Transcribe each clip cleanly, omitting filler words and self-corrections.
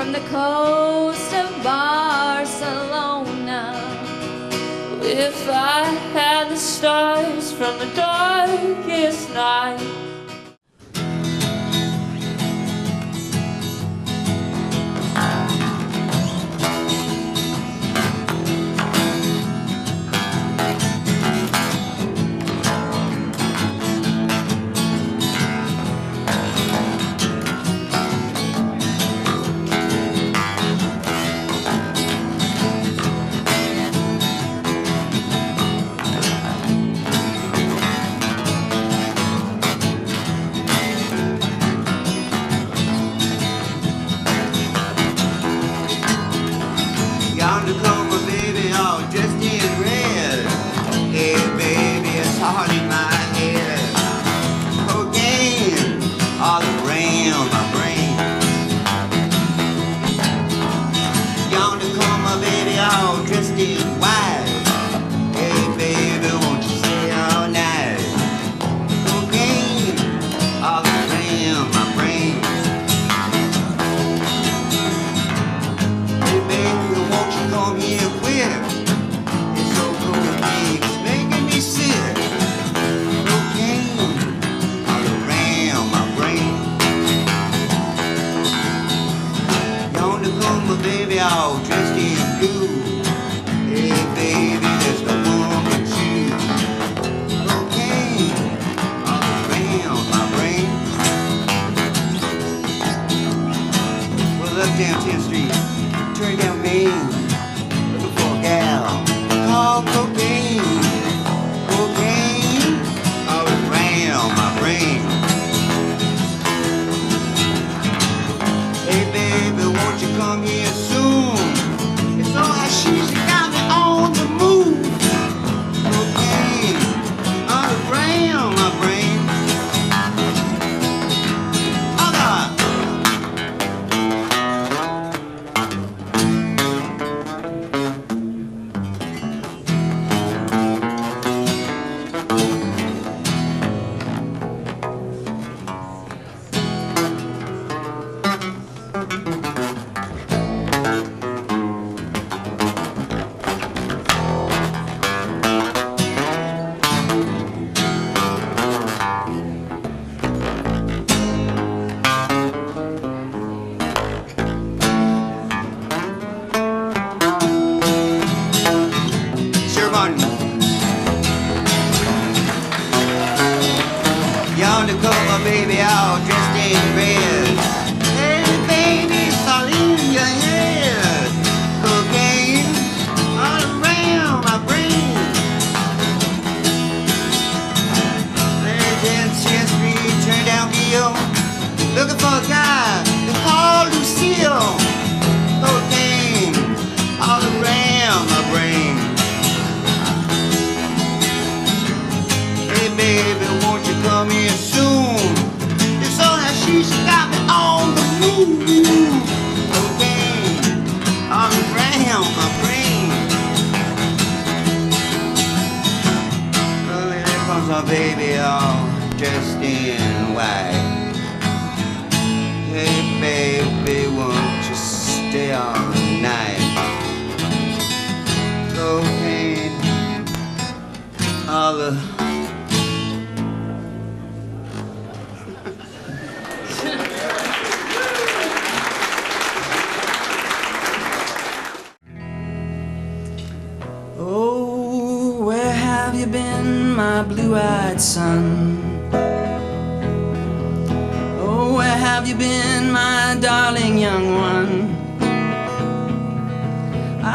from the coast of Barcelona. If I had the stars from the darkest night.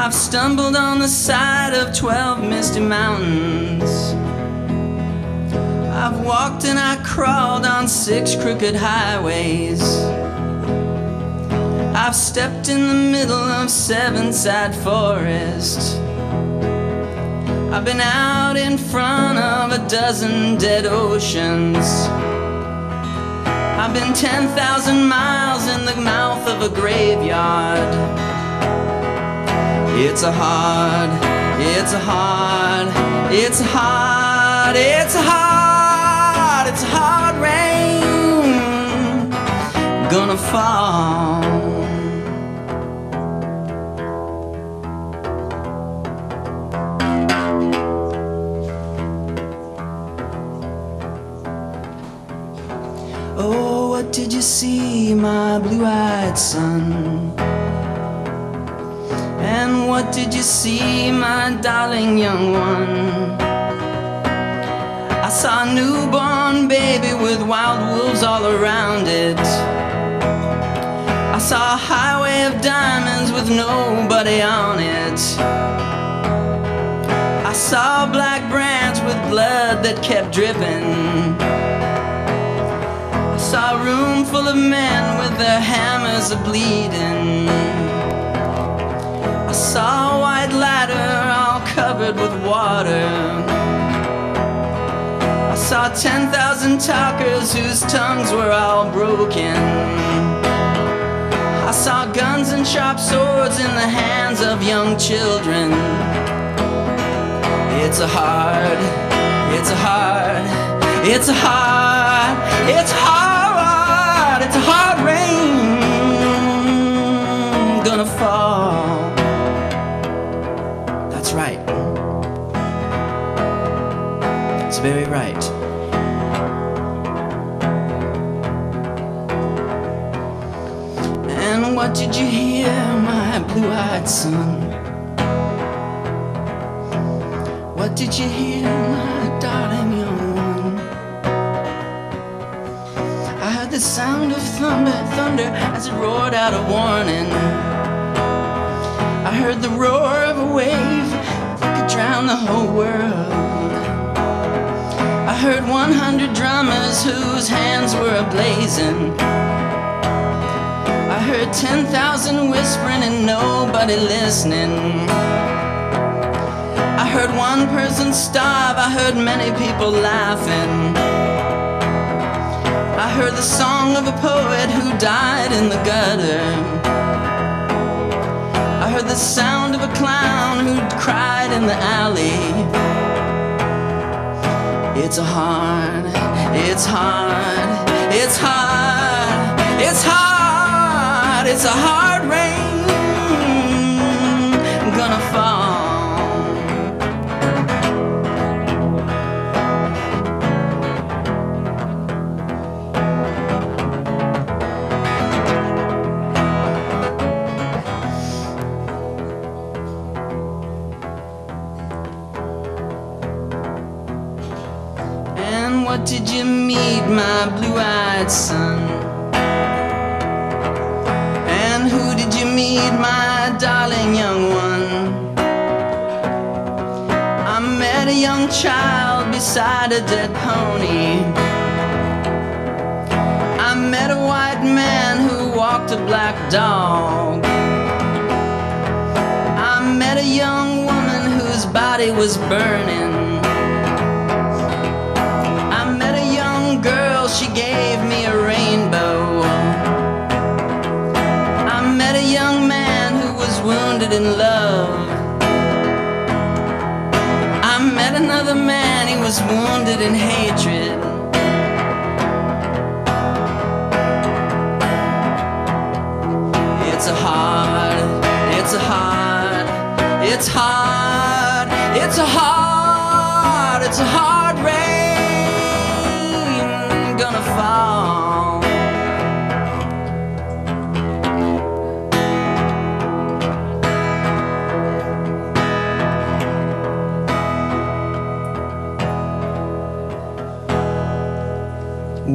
I've stumbled on the side of 12 misty mountains. I've walked and I crawled on 6 crooked highways. I've stepped in the middle of 7 sad forests. I've been out in front of a dozen dead oceans. I've been 10,000 miles in the mouth of a graveyard. It's a hard, it's a hard, it's a hard, it's a hard, it's a hard rain gonna fall. Oh, what did you see, my blue-eyed son? And what did you see, my darling young one? I saw a newborn baby with wild wolves all around it. I saw a highway of diamonds with nobody on it. I saw a black branch with blood that kept dripping. I saw a room full of men with their hammers a-bleeding. I saw a white ladder all covered with water. I saw 10,000 talkers whose tongues were all broken. I saw guns and sharp swords in the hands of young children. It's a hard, it's a hard, it's a hard, it's hard, it's a hard rain gonna fall. That's right. It's very right. And what did you hear, my blue-eyed son? What did you hear, my darling young one? I heard the sound of thunder as it roared out a warning. I heard the roar of a wave that could drown the whole world. I heard 100 drummers whose hands were ablazing. I heard 10,000 whispering and nobody listening. I heard one person starve, I heard many people laughing. I heard the song of a poet who died in the gutter. I heard the sound of a clown who cried in the alley. It's a hard, it's hard, it's hard, it's hard, it's a hard rain gonna fall. What did you meet, my blue-eyed son? And who did you meet, my darling young one? I met a young child beside a dead pony. I met a white man who walked a black dog. I met a young woman whose body was burning. She gave me a rainbow. I met a young man who was wounded in love. I met another man, he was wounded in hatred. It's a hard, it's a hard, it's hard, it's a hard, it's a hard rain gonna fall.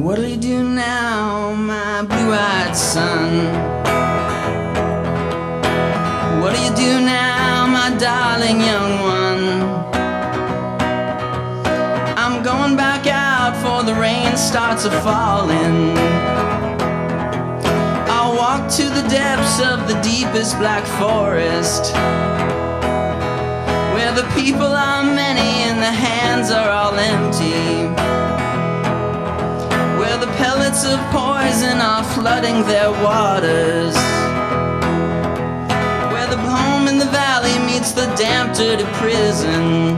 What'll you do now, my blue-eyed son? What'll you do now, my darling young one? I'm going back out before the rain starts a-falling. I'll walk to the depths of the deepest black forest, where the people are many and the hands are all empty, where the pellets of poison are flooding their waters, where the home in the valley meets the damp, dirty prison,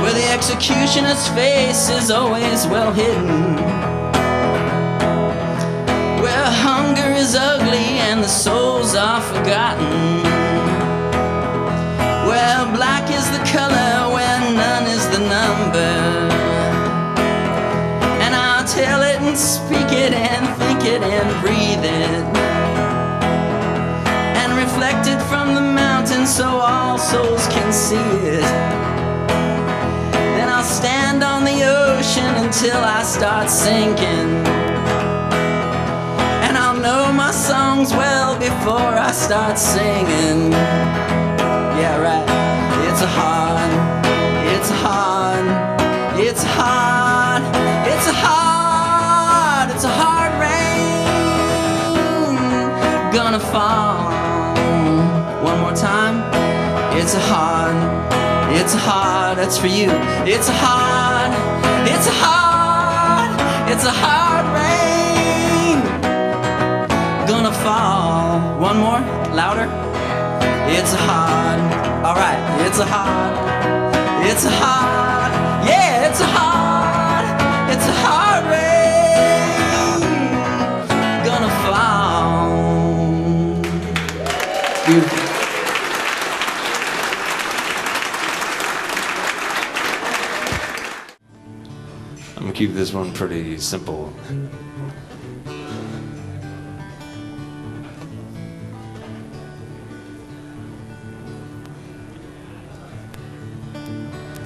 where the executioner's face is always well hidden, where hunger is ugly and the souls are forgotten, where black is the color, where none is the number. And I'll tell and speak it and think it and breathe it, and reflect it from the mountain so all souls can see it. Then I'll stand on the ocean until I start sinking, and I'll know my songs well before I start singing. Yeah, right. It's a hard, it's a hard, it's hard, it's a hard, it's a hard rain gonna fall. One more time. It's a hard, it's a hard, that's for you. It's a hard, it's a hard, it's a hard rain gonna fall. One more, louder. It's a hard, alright, it's a hard, it's a hard, yeah, it's a hard rain gonna fall. Beautiful. I'm gonna keep this one pretty simple.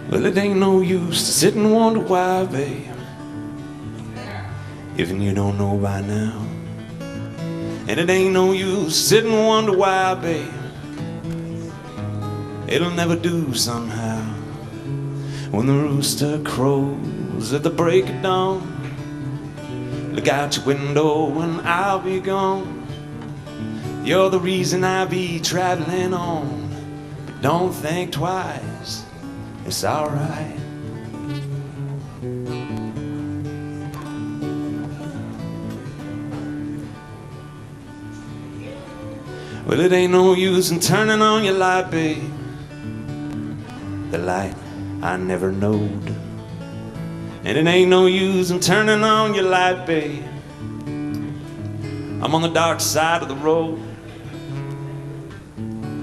Well, it ain't no use to sit and wonder why, babe, even you don't know by now. And it ain't no use to sit and wonder why, babe, it'll never do somehow. When the rooster crows at the break of dawn, look out your window and I'll be gone. You're the reason I be traveling on, but don't think twice, it's alright. Well, it ain't no use in turning on your light, babe, the light I never knowed. And it ain't no use in turning on your light, babe, I'm on the dark side of the road.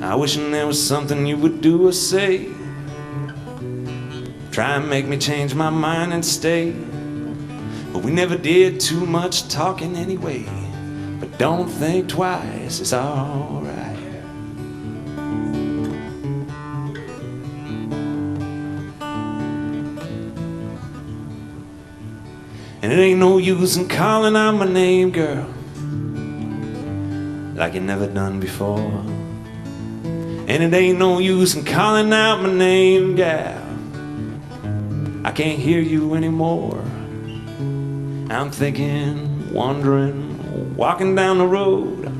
I wishing there was something you would do or say, try and make me change my mind and stay. But we never did too much talking anyway. But don't think twice, it's alright. And it ain't no use in calling out my name, girl, like you never done before. And it ain't no use in calling out my name, gal, I can't hear you anymore. I'm thinking, wandering, walking down the road.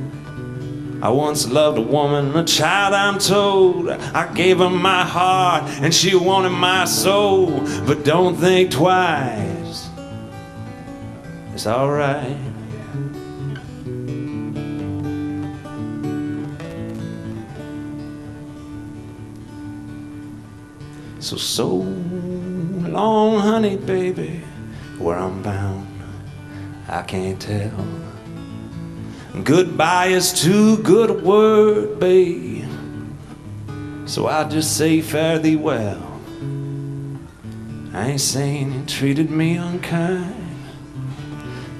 I once loved a woman, a child I'm told. I gave her my heart and she wanted my soul. But don't think twice, it's alright. So long, honey, baby, where I'm bound, I can't tell. Goodbye is too good a word, babe, so I'll just say fare thee well. I ain't saying you treated me unkind,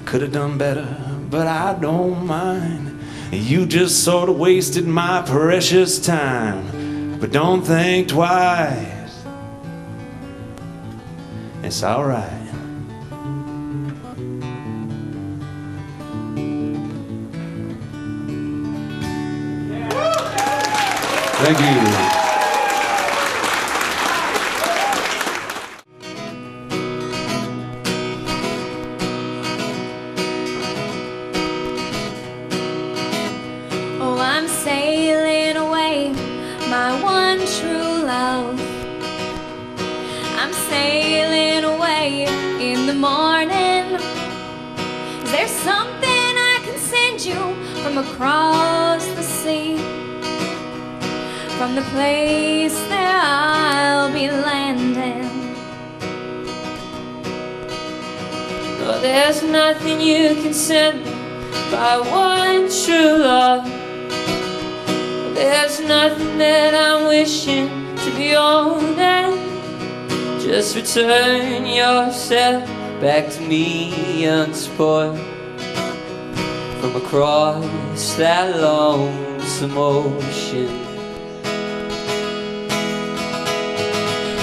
could have done better, but I don't mind. You just sort of wasted my precious time. But don't think twice, it's alright. Thank you. Oh, I'm sailing away, my one true love. I'm sailing away in the morning. Is there something I can send you from across the sea? From the place that I'll be landing. No, there's nothing you can send me by one true love. There's nothing that I'm wishing to be owning. Just return yourself back to me unspoiled from across that lonesome ocean.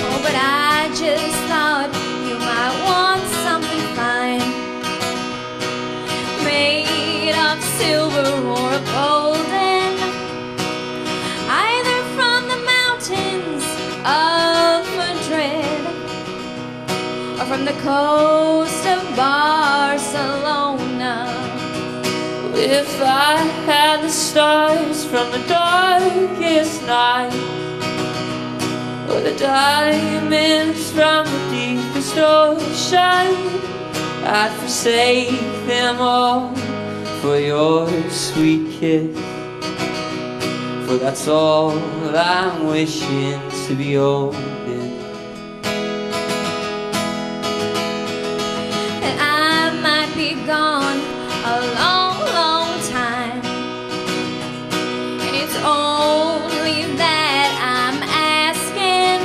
Oh, but I just thought you might want something fine, made of silver or golden, either from the mountains of Madrid or from the coast of Barcelona. If I had the stars from the darkest night, or the diamonds from the deepest ocean, I'd forsake them all for your sweet kiss. For that's all I'm wishing to be holding. And I might be gone a long, long time, and it's only that I'm asking,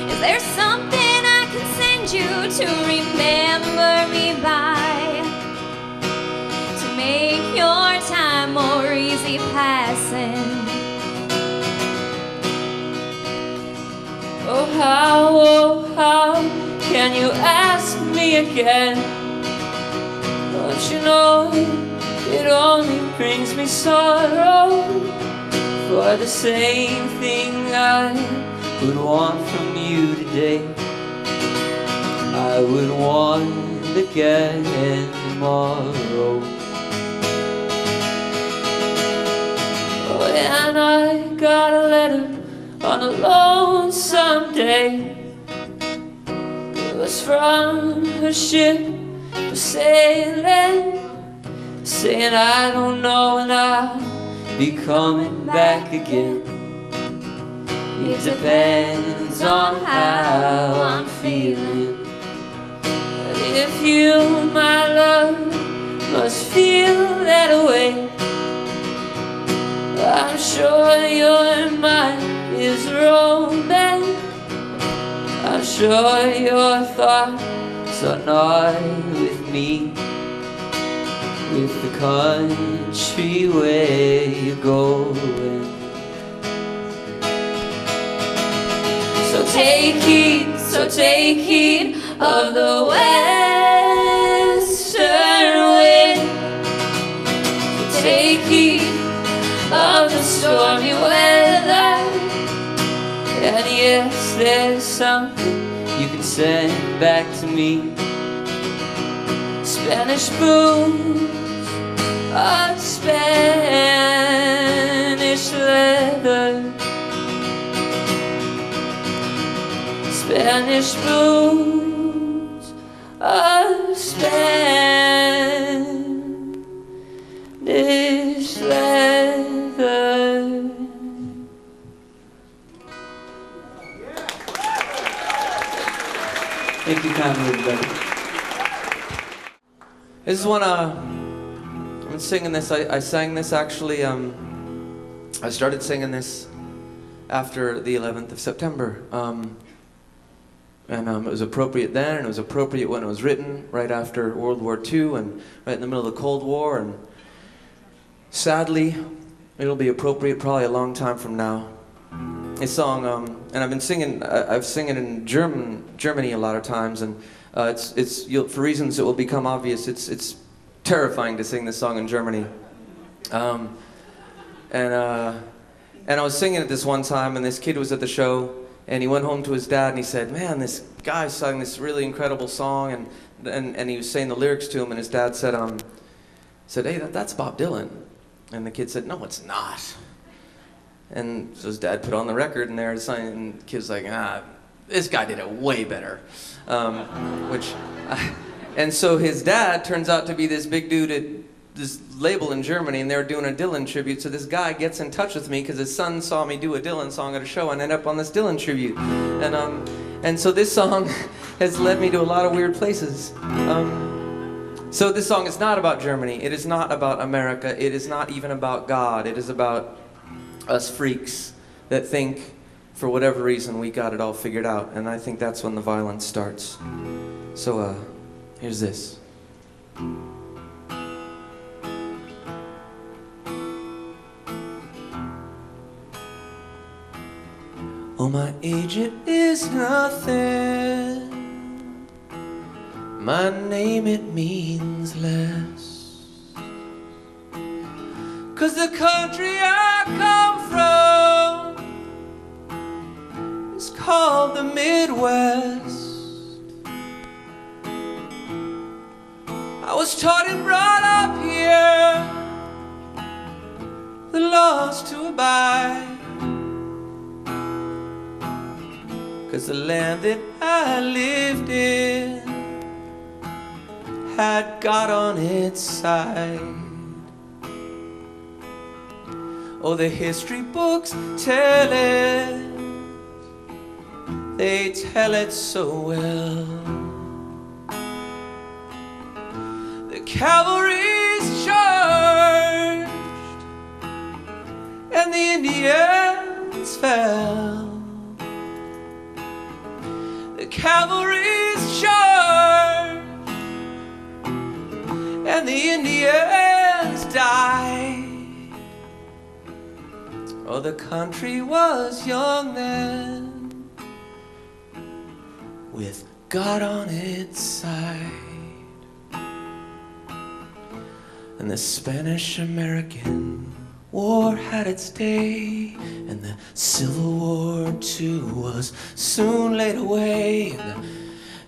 is there something I can send you to remember me by, to make your time more easy passing? Oh how can you ask me again? Don't you know it only brings me sorrow? For the same thing I would want from you today, I would want again tomorrow. Oh, and I got a letter on a lonesome day. It was from a ship sailing, saying I don't know when I'll be coming back again. It depends on how I'm feeling. But if you, my love, must feel that way, I'm sure your mind is roaming. I'm sure your thoughts are not with me, with the country where you're going. So take heed of the western wind. Take heed of the stormy weather. And yes, there's something you can send back to me. Spanish blues or Spanish leather. Spanish blues or Spanish leather. Thank you kindly, everybody. This is one, I've been singing this, I sang this actually, I started singing this after the 11th of September. And it was appropriate then, and it was appropriate when it was written, right after World War II, and right in the middle of the Cold War, and sadly, it'll be appropriate probably a long time from now. This song, and I've been singing, I've sung it in Germany a lot of times, and for reasons that will become obvious, it's terrifying to sing this song in Germany. And I was singing it this one time, and this kid was at the show, and he went home to his dad, and he said, "Man, this guy sang this really incredible song," and he was saying the lyrics to him, and his dad said, "Hey, that's Bob Dylan." And the kid said, "No, it's not." And so his dad put on the record, and and the kid's like, this guy did it way better. And so his dad turns out to be this big dude at this label in Germany, and they were doing a Dylan tribute. So this guy gets in touch with me because his son saw me do a Dylan song at a show, and ended up on this Dylan tribute. And so this song has led me to a lot of weird places. So this song is not about Germany. It is not about America. It is not even about God. It is about us freaks that think, for whatever reason, we got it all figured out. And I think that's when the violence starts. So Here's this. Oh, my age, it is nothing. My name, it means less. 'Cause the country I come from is called the Midwest. I was taught and brought up here the laws to abide. 'Cause the land that I lived in had God on its side. Oh, the history books tell it, they tell it so well. The cavalry's charged and the Indians fell. The cavalry's charged and the Indians died. Oh, the country was young then, with God on its side. And the Spanish-American War had its day, and the Civil War too was soon laid away. And the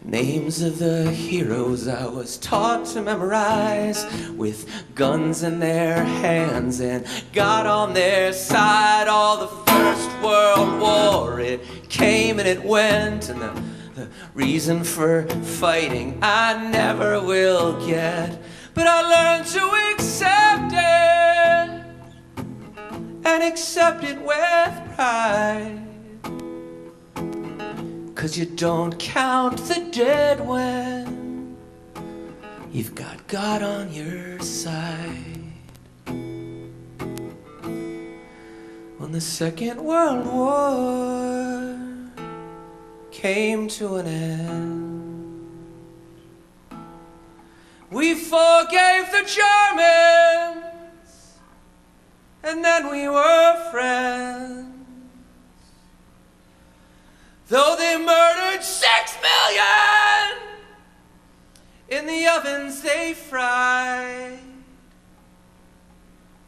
names of the heroes I was taught to memorize, with guns in their hands and God on their side. All the First World War, it came and it went, and the reason for fighting I never will get. But I learned to accept it, and accept it with pride. 'Cause you don't count the dead when you've got God on your side. When the Second World War came to an end, we forgave the Germans, and then we were friends. Though they murdered 6 million in the ovens they fried,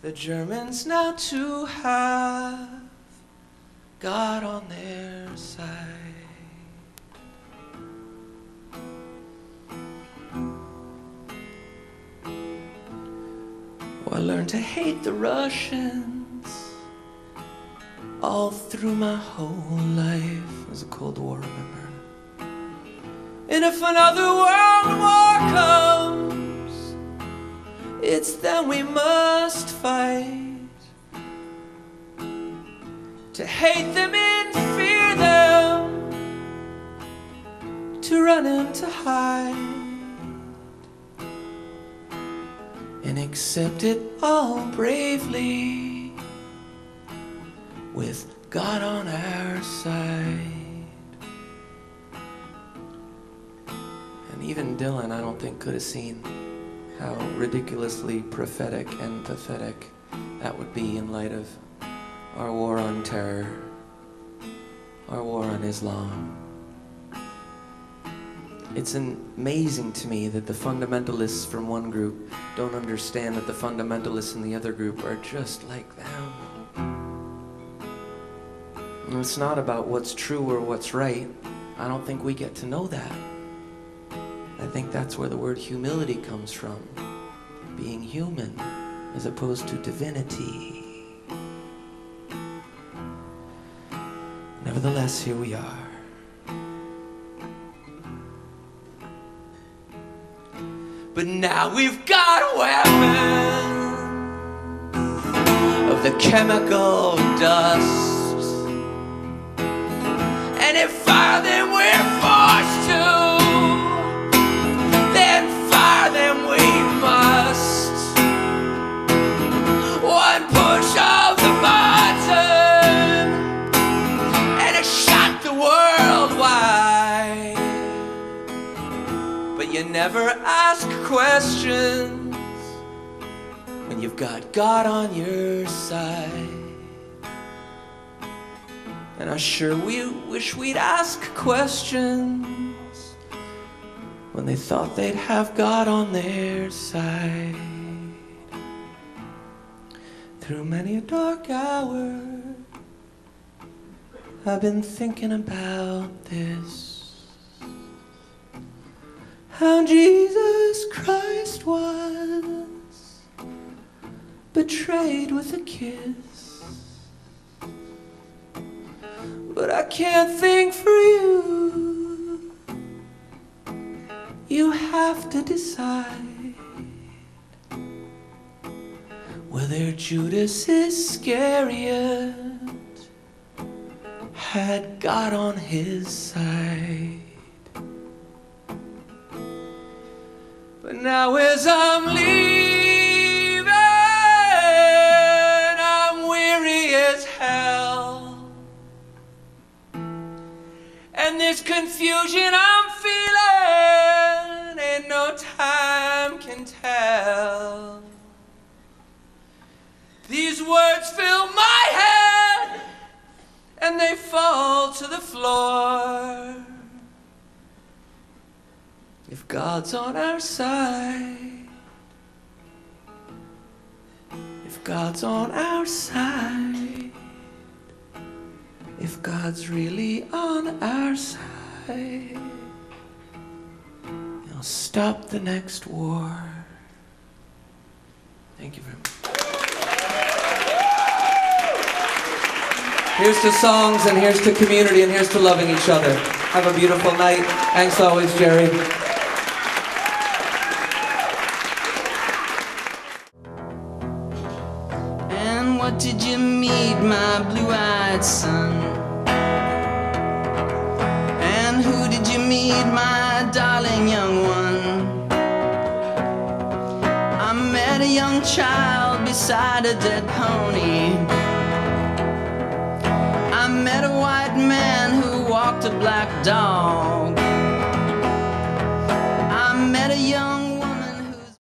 the Germans now too have God on their side. Oh, I learned to hate the Russians all through my whole life. It was a Cold War, remember? And if another world war comes, it's then we must fight. To hate them and fear them, to run and to hide, and accept it all bravely, with God on our side. And even Dylan, I don't think, could have seen how ridiculously prophetic and pathetic that would be in light of our war on terror, our war on Islam. It's amazing to me that the fundamentalists from one group don't understand that the fundamentalists in the other group are just like them. And it's not about what's true or what's right. I don't think we get to know that. I think that's where the word humility comes from. Being human as opposed to divinity. Nevertheless, here we are. But now we've got weapons of the chemical dust, and if fire them we're forced to, then fire them we must. One push of the button, and it shot the world wide. But you never never ask questions when you've got God on your side. And I sure wish we'd ask questions when they thought they'd have God on their side. Through many a dark hour, I've been thinking about this, how Jesus Christ was betrayed with a kiss. But I can't think for you. You have to decide whether Judas Iscariot had God on his side. But now as I'm leaving, I'm weary as hell. And this confusion I'm feeling, ain't no time can tell. These words fill my head and they fall to the floor. If God's on our side, if God's on our side, if God's really on our side, He'll stop the next war. Thank you very much. Here's to songs, and here's to community, and here's to loving each other. Have a beautiful night. Thanks always, Jerry. And what did you meet, my blue-eyed son? And who did you meet, my darling young one? I met a young child beside a dead pony. I met a white man who walked a black dog.